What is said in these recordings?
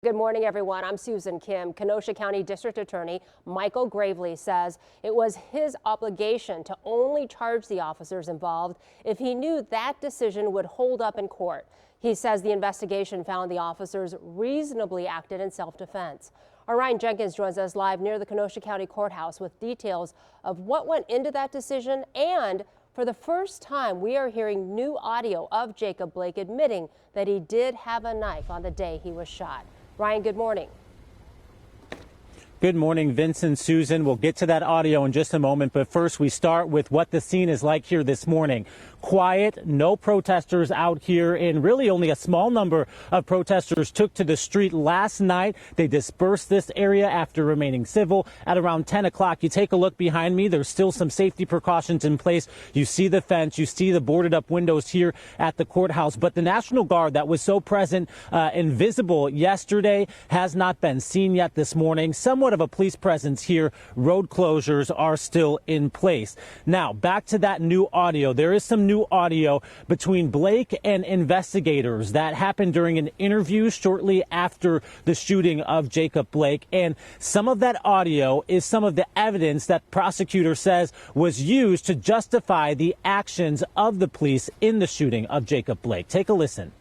Good morning, everyone. I'm Susan Kim. Kenosha County District Attorney Michael Gravely says it was his obligation to only charge the officers involved if he knew that decision would hold up in court. He says the investigation found the officers reasonably acted in self-defense. Our Ryan Jenkins joins us live near the Kenosha County Courthouse with details of what went into that decision, and for the first time, we are hearing new audio of Jacob Blake admitting that he did have a knife on the day he was shot. Ryan, good morning. Good morning, Vince and Susan. We'll get to that audio in just a moment, but first we start with what the scene is like here this morning. Quiet, no protesters out here, and really only a small number of protesters took to the street last night. They dispersed this area after remaining civil at around 10 o'clock. You take a look behind me. There's still some safety precautions in place. You see the fence. You see the boarded up windows here at the courthouse. But the National Guard that was so present and visible yesterday has not been seen yet this morning. Somewhat of a police presence here. Road closures are still in place. Now, back to that new audio. There is some new audio between Blake and investigators that happened during an interview shortly after the shooting of Jacob Blake. And some of that audio is some of the evidence that prosecutor says was used to justify the actions of the police in the shooting of Jacob Blake. Take a listen.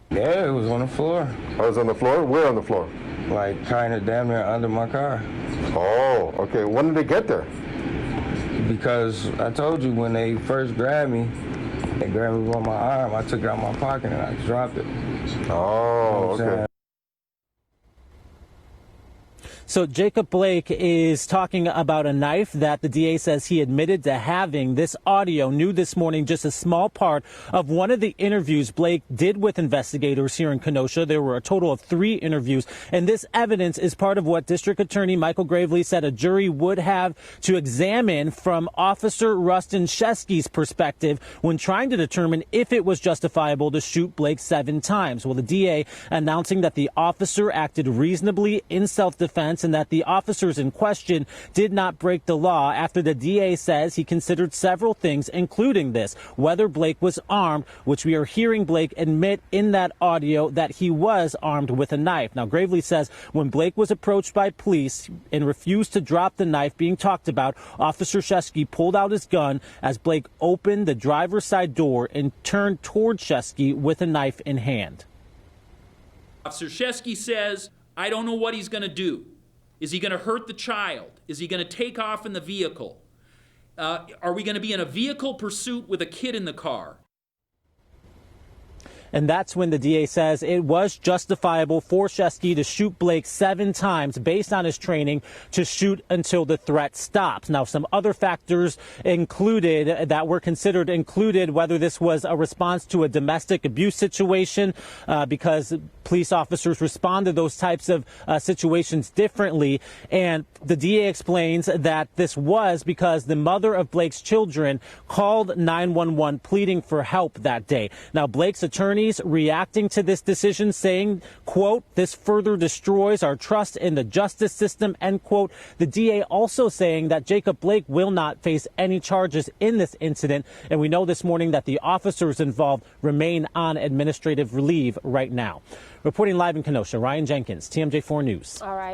Yeah, it was on the floor. I was on the floor? Where on the floor? Like kind of damn near under my car. Oh, okay. When did they get there? Because I told you when they first grabbed me, they grabbed me on my arm. I took it out of my pocket and I dropped it. Oh, okay. So Jacob Blake is talking about a knife that the DA says he admitted to having. This audio, new this morning, just a small part of one of the interviews Blake did with investigators here in Kenosha. There were a total of 3 interviews, and this evidence is part of what District Attorney Michael Gravely said a jury would have to examine from Officer Rustin Sheskey's perspective when trying to determine if it was justifiable to shoot Blake 7 times. Well, the DA announcing that the officer acted reasonably in self-defense and that the officers in question did not break the law after the DA says he considered several things, including this, whether Blake was armed, which we are hearing Blake admit in that audio that he was armed with a knife. Now, Gravely says when Blake was approached by police and refused to drop the knife being talked about, Officer Sheskey pulled out his gun as Blake opened the driver's side door and turned toward Sheskey with a knife in hand. Officer Sheskey says, I don't know what he's going to do. Is he going to hurt the child? Is he going to take off in the vehicle? Are we going to be in a vehicle pursuit with a kid in the car? And that's when the DA says it was justifiable for Sheskey to shoot Blake 7 times based on his training to shoot until the threat stops. Now, some other factors included that were considered included whether this was a response to a domestic abuse situation because police officers respond to those types of situations differently. And the DA explains that this was because the mother of Blake's children called 911 pleading for help that day. Now, Blake's attorney reacting to this decision saying, quote, this further destroys our trust in the justice system, end quote. The DA also saying that Jacob Blake will not face any charges in this incident. And we know this morning that the officers involved remain on administrative leave right now. Reporting live in Kenosha, Ryan Jenkins, TMJ4 News. All right.